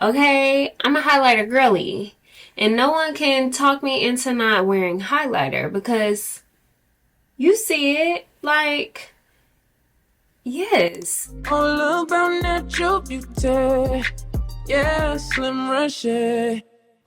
Okay, I'm a highlighter girly, and no one can talk me into not wearing highlighter because you see it. Like, yes. All about natural beauty. Yeah, Slim Reshae.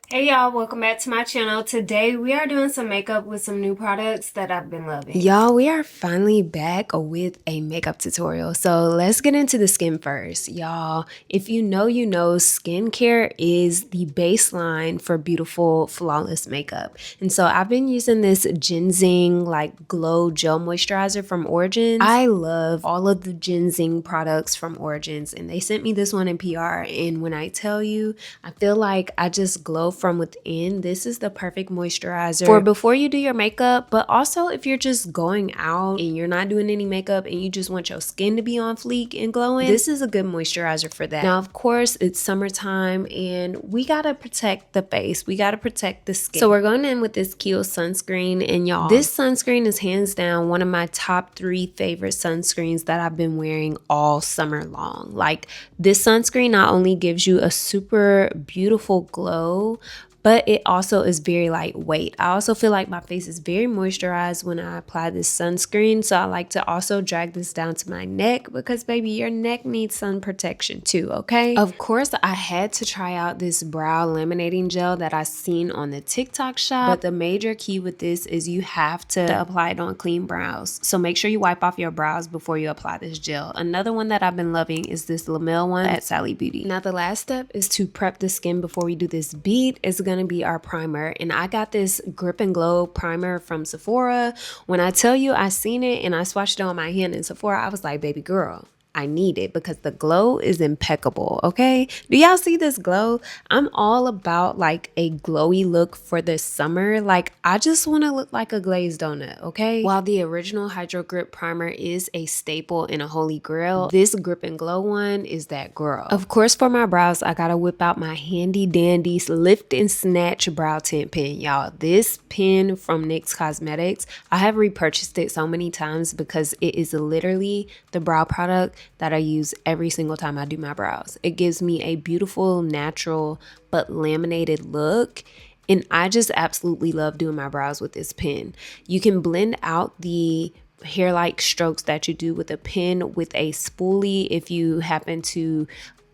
Hey y'all, welcome back to my channel. Today we are doing some makeup with some new products that I've been loving. Y'all, we are finally back with a makeup tutorial. So let's get into the skin first. Y'all, if you know, skincare is the baseline for beautiful, flawless makeup. And so I've been using this ginseng like glow gel moisturizer from Origins. I love all of the ginseng products from Origins, and they sent me this one in PR. And when I tell you, I feel like I just glow from within. This is the perfect moisturizer for before you do your makeup, but also if you're just going out and you're not doing any makeup and you just want your skin to be on fleek and glowing, this is a good moisturizer for that. Now, of course, it's summertime and we gotta protect the face. We gotta protect the skin. So we're going in with this Kiehl sunscreen, and y'all, this sunscreen is hands down one of my top 3 favorite sunscreens that I've been wearing all summer long. Like, this sunscreen not only gives you a super beautiful glow, but it also is very lightweight. I also feel like my face is very moisturized when I apply this sunscreen, so I like to also drag this down to my neck because baby, your neck needs sun protection too, okay? Of course, I had to try out this brow laminating gel that I seen on the TikTok shop, but the major key with this is you have to apply it on clean brows. So make sure you wipe off your brows before you apply this gel. Another one that I've been loving is this Lamel one at Sally Beauty. Now the last step is to prep the skin before we do this beat. It's gonna be our primer, and I got this Grip and Glow primer from Sephora. When I tell you I seen it and I swatched it on my hand in Sephora, I was like, baby girl, I need it because the glow is impeccable, okay? Do y'all see this glow? I'm all about like a glowy look for this summer. Like, I just want to look like a glazed donut, okay? While the original Hydro Grip primer is a staple in a holy grail, this Grip and Glow one is that girl. Of course, for my brows, I gotta whip out my handy dandy Lift and Snatch brow tint pen, y'all. This pen from NYX Cosmetics, I have repurchased it so many times because it is literally the brow product that I use every single time I do my brows. It gives me a beautiful, natural, but laminated look. And I just absolutely love doing my brows with this pen. You can blend out the hair-like strokes that you do with a pen with a spoolie if you happen to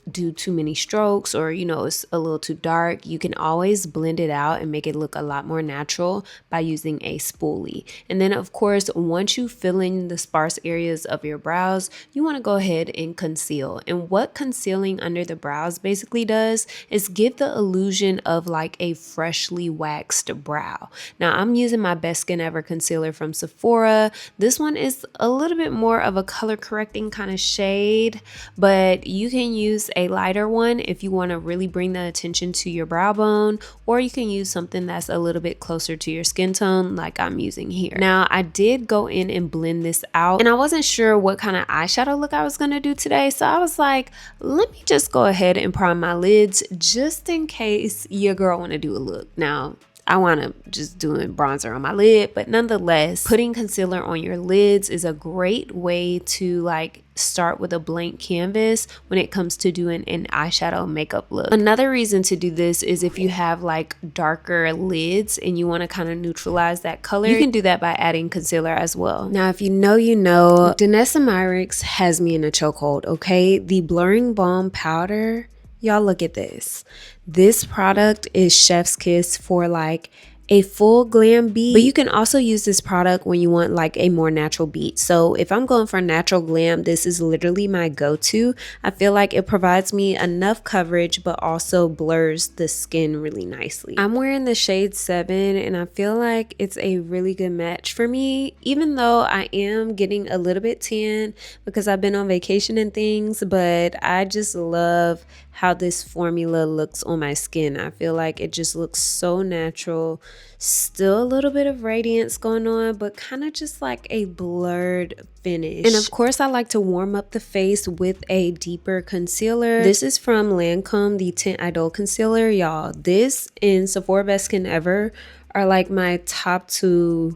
do too many strokes, or it's a little too dark. You can always blend it out and make it look a lot more natural by using a spoolie. And then of course, once you fill in the sparse areas of your brows, you want to go ahead and conceal. And what concealing under the brows basically does is give the illusion of like a freshly waxed brow. Now I'm using my Best Skin Ever concealer from Sephora. This one is a little bit more of a color correcting kind of shade, but you can use a lighter one if you want to really bring the attention to your brow bone, or you can use something that's a little bit closer to your skin tone like I'm using here. Now I did go in and blend this out, and I wasn't sure what kind of eyeshadow look I was going to do today, so I was like, let me just go ahead and prime my lids just in case your girl want to do a look. Now I want to just doing bronzer on my lid, but nonetheless, putting concealer on your lids is a great way to like start with a blank canvas when it comes to doing an eyeshadow makeup look. Another reason to do this is if you have like darker lids and you want to kind of neutralize that color, you can do that by adding concealer as well. Now, if you know, Danessa Myricks has me in a chokehold, okay? The Blurring Balm powder, y'all look at this. This product is chef's kiss for like a full glam beat, but you can also use this product when you want like a more natural beat. So if I'm going for natural glam, this is literally my go-to. I feel like it provides me enough coverage but also blurs the skin really nicely. I'm wearing the shade 7 and I feel like it's a really good match for me, even though I am getting a little bit tan because I've been on vacation and things, but I just love how this formula looks on my skin. I feel like it just looks so natural. Still a little bit of radiance going on, but kind of just like a blurred finish. And of course, I like to warm up the face with a deeper concealer. This is from Lancome, the Tint Idol concealer. Y'all, this and Sephora Best Skin Ever are like my top 2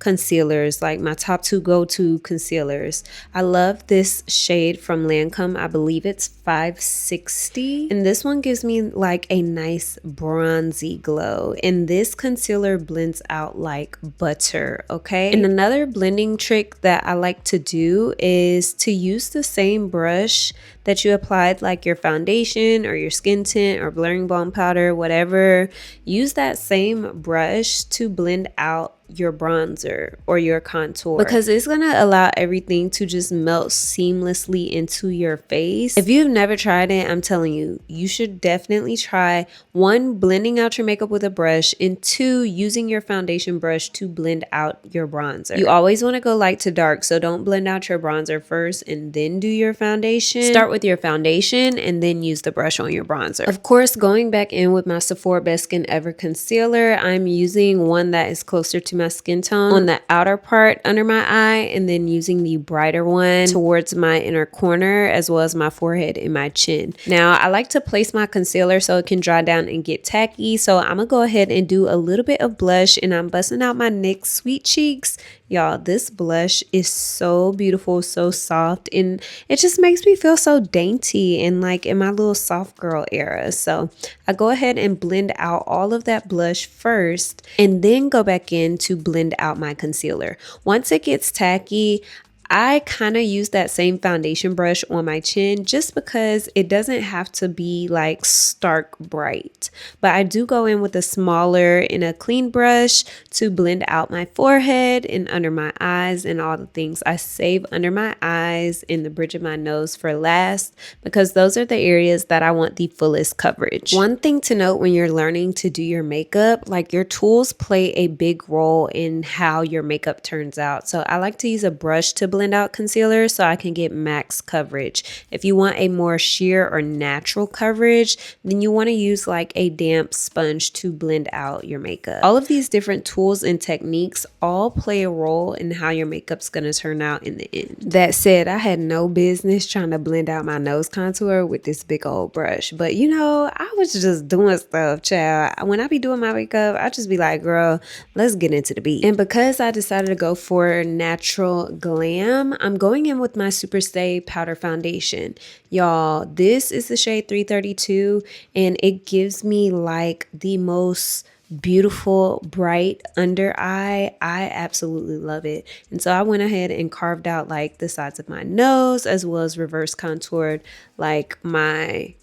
concealers, like my top 2 go-to concealers. I love this shade from Lancome. I believe it's 560, and this one gives me like a nice bronzy glow, and this concealer blends out like butter. Okay, and another blending trick that I like to do is to use the same brush that you applied like your foundation or your skin tint or blurring balm powder, whatever. Use that same brush to blend out your bronzer or your contour, because it's gonna allow everything to just melt seamlessly into your face. If you've never tried it, I'm telling you, you should definitely try. 1, blending out your makeup with a brush, and 2, using your foundation brush to blend out your bronzer. You always want to go light to dark, so don't blend out your bronzer first and then do your foundation. Start with your foundation and then use the brush on your bronzer. Of course, going back in with my Sephora Best Skin Ever concealer, I'm using one that is closer to my skin tone on the outer part under my eye, and then using the brighter one towards my inner corner as well as my forehead and my chin. Now I like to place my concealer so it can dry down and get tacky, so I'm gonna go ahead and do a little bit of blush, and I'm busting out my NYX Sweet Cheeks. Y'all, this blush is so beautiful, so soft, and it just makes me feel so dainty and like in my little soft girl era. So I go ahead and blend out all of that blush first, and then go back in to blend out my concealer. Once it gets tacky, I kind of use that same foundation brush on my chin, just because it doesn't have to be like stark bright. But I do go in with a smaller and a clean brush to blend out my forehead and under my eyes and all the things. I save under my eyes and the bridge of my nose for last, because those are the areas that I want the fullest coverage. One thing to note when you're learning to do your makeup, like your tools play a big role in how your makeup turns out. So I like to use a brush to blend out concealer so I can get max coverage. If you want a more sheer or natural coverage, then you want to use like a damp sponge to blend out your makeup. All of these different tools and techniques all play a role in how your makeup's going to turn out in the end. That said, I had no business trying to blend out my nose contour with this big old brush, but you know, I was just doing stuff, child. When I be doing my makeup, I just be like, girl, let's get into the beat. And because I decided to go for natural glam, I'm going in with my Superstay powder foundation. Y'all, this is the shade 332, and it gives me like the most beautiful bright under eye. I absolutely love it. And so I went ahead and carved out like the sides of my nose, as well as reverse contoured like my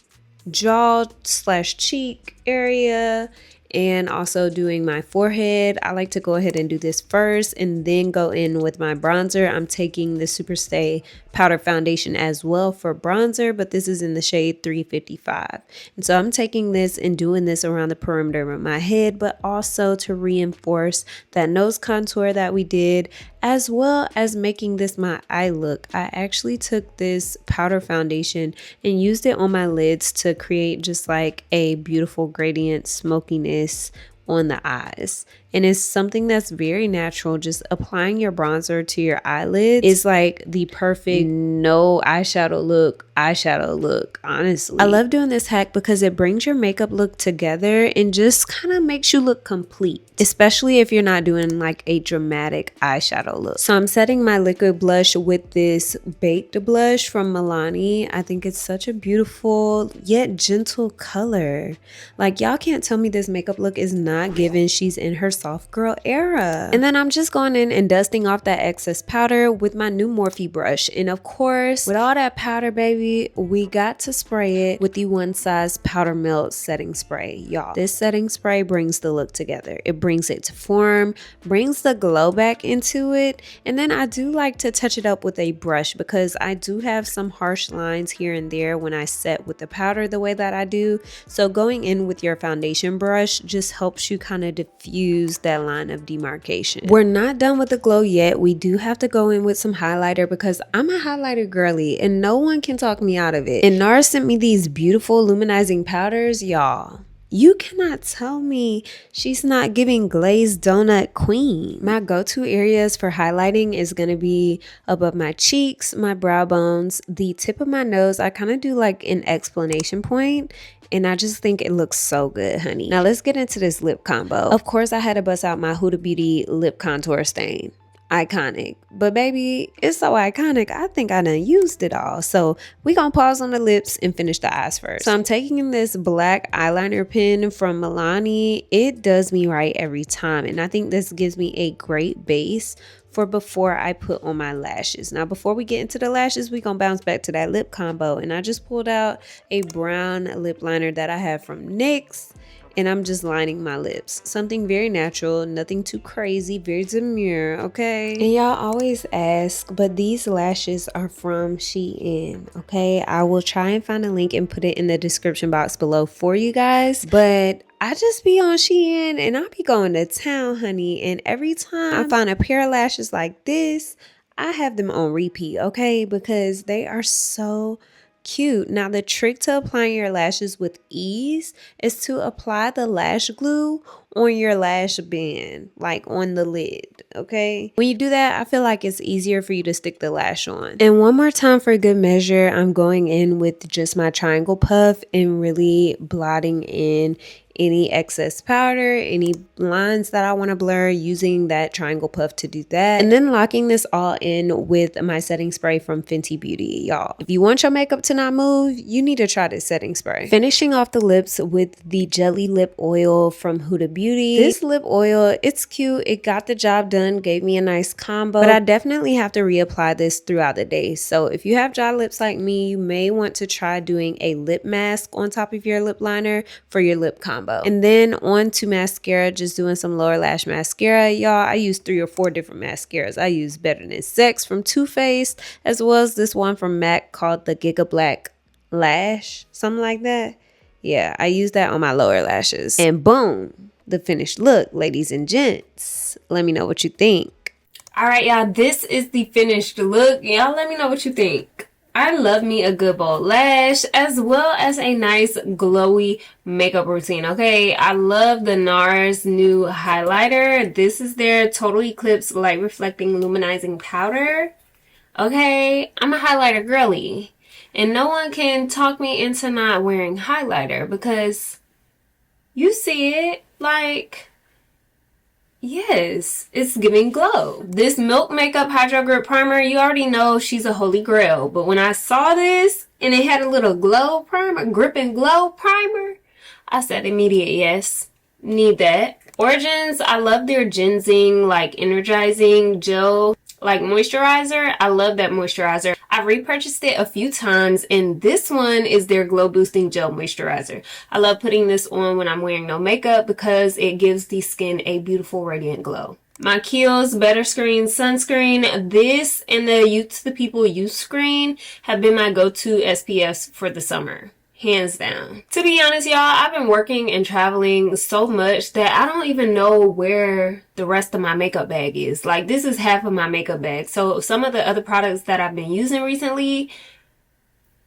jaw / cheek area, and also doing my forehead. I like to go ahead and do this first and then go in with my bronzer. I'm taking the Superstay powder foundation as well for bronzer, but this is in the shade 355. And so I'm taking this and doing this around the perimeter of my head, but also to reinforce that nose contour that we did, as well as making this my eye look. I actually took this powder foundation and used it on my lids to create just like a beautiful gradient smokiness on the eyes. And it's something that's very natural. Just applying your bronzer to your eyelids is like the perfect no eyeshadow look, honestly. I love doing this hack because it brings your makeup look together and just kind of makes you look complete, especially if you're not doing like a dramatic eyeshadow look. So I'm setting my liquid blush with this baked blush from Milani. I think it's such a beautiful yet gentle color. Like, y'all can't tell me this makeup look is not giving she's in her soft girl era. And then I'm just going in and dusting off that excess powder with my new Morphe brush. And of course, with all that powder, baby, we got to spray it with the One Size Powder Melt setting spray. Y'all, this setting spray brings the look together. It brings it to form, brings the glow back into it. And then I do like to touch it up with a brush because I do have some harsh lines here and there when I set with the powder the way that I do. So going in with your foundation brush just helps you kind of diffuse that line of demarcation. We're not done with the glow yet. We do have to go in with some highlighter because I'm a highlighter girly and no one can talk me out of it. And Nars sent me these beautiful luminizing powders, y'all. You cannot tell me she's not giving glazed donut queen. My go-to areas for highlighting is going to be above my cheeks, my brow bones, the tip of my nose. I kind of do like an explanation point, and I just think it looks so good, honey. Now let's get into this lip combo. Of course, I had to bust out my Huda Beauty lip contour stain. Iconic, but baby, it's so iconic I think I done used it all. So we gonna pause on the lips and finish the eyes first. So I'm taking this black eyeliner pen from Milani. It does me right every time, and I think this gives me a great base for before I put on my lashes. Now before we get into the lashes, we gonna bounce back to that lip combo, and I just pulled out a brown lip liner that I have from NYX, and I'm just lining my lips. Something very natural, nothing too crazy, very demure, okay? And y'all always ask, but these lashes are from Shein, okay? I will try and find a link and put it in the description box below for you guys, but I just be on Shein and I be going to town, honey, and every time I find a pair of lashes like this, I have them on repeat, okay? Because they are so cute. Now the trick to applying your lashes with ease is to apply the lash glue on your lash band, like on the lid, okay? When you do that, I feel like it's easier for you to stick the lash on. And one more time for good measure, I'm going in with just my triangle puff and really blotting in any excess powder, any lines that I want to blur, using that triangle puff to do that. And then locking this all in with my setting spray from Fenty Beauty, y'all. If you want your makeup to not move, you need to try this setting spray. Finishing off the lips with the Jelly Lip Oil from Huda Beauty. This lip oil, it's cute. It got the job done, gave me a nice combo, but I definitely have to reapply this throughout the day. So if you have dry lips like me, you may want to try doing a lip mask on top of your lip liner for your lip combo. And then on to mascara, just doing some lower lash mascara. Y'all, I use 3 or 4 different mascaras. I use Better Than Sex from Too Faced, as well as this one from MAC called the Giga Black Lash, something like that. Yeah, I use that on my lower lashes. And boom, the finished look, ladies and gents. Let me know what you think. All right, y'all, this is the finished look. Y'all let me know what you think. I love me a good bold lash as well as a nice glowy makeup routine, okay? I love the NARS new highlighter. This is their Total Eclipse Light Reflecting Luminizing Powder, okay? I'm a highlighter girly, and no one can talk me into not wearing highlighter because you see it, like, yes, it's giving glow. This Milk Makeup Hydro Grip Primer, you already know she's a holy grail. But when I saw this and it had a little glow primer, grip and glow primer, I said immediate yes. Need that. Origins, I love their ginseng, like energizing gel, like moisturizer. I love that moisturizer. I've repurchased it a few times, and this one is their glow boosting gel moisturizer. I love putting this on when I'm wearing no makeup because it gives the skin a beautiful radiant glow. My Kiehl's Better Screen Sunscreen, this and the Youth to the People Youth Screen have been my go-to SPFs for the summer. Hands down. To be honest, y'all, I've been working and traveling so much that I don't even know where the rest of my makeup bag is. Like, this is half of my makeup bag. So some of the other products that I've been using recently,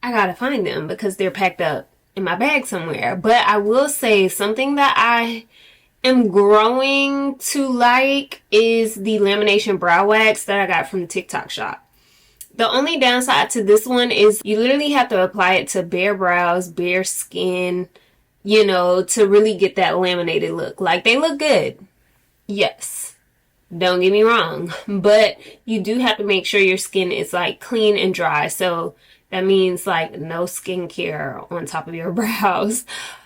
I gotta find them because they're packed up in my bag somewhere. But I will say something that I am growing to like is the lamination brow wax that I got from the TikTok shop. The only downside to this one is you literally have to apply it to bare brows, bare skin, you know, to really get that laminated look. Like, they look good. Yes. Don't get me wrong. But you do have to make sure your skin is, like, clean and dry. So that means, like, no skincare on top of your brows.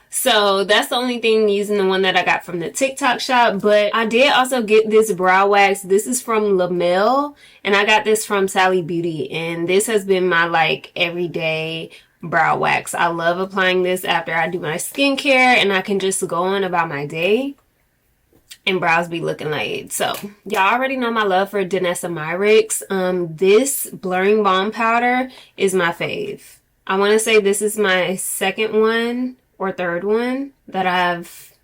So that's the only thing using the one that I got from the TikTok shop. But I did also get this brow wax. This is from Lamel, and I got this from Sally Beauty. And this has been my, like, everyday brow wax. I love applying this after I do my skincare, and I can just go on about my day and brows be looking laid. So y'all already know my love for Danessa Myricks. This blurring balm powder is my fave. I want to say this is my second one or third one that I've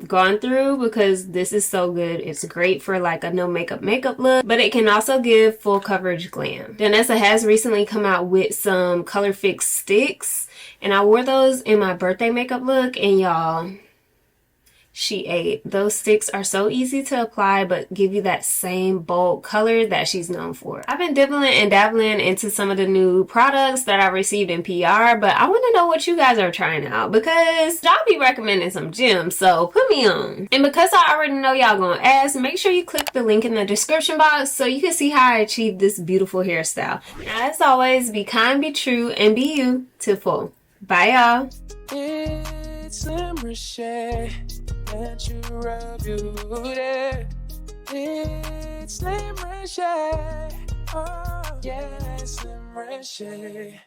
gone through because this is so good. It's great for like a no makeup look, but it can also give full coverage glam. Danessa has recently come out with some color fix sticks, and I wore those in my birthday makeup look, and y'all, she ate. Those sticks are so easy to apply but give you that same bold color that she's known for. I've been dibbling and dabbling into some of the new products that I received in PR, but I want to know what you guys are trying out because y'all be recommending some gems, so put me on. And because I already know y'all gonna ask, make sure you click the link in the description box so you can see how I achieved this beautiful hairstyle. Now, as always, be kind, be true, and be you to full. Bye, y'all. It's Slim Reshae, natural beauty. It's Slim Reshae, oh yeah, Slim Reshae.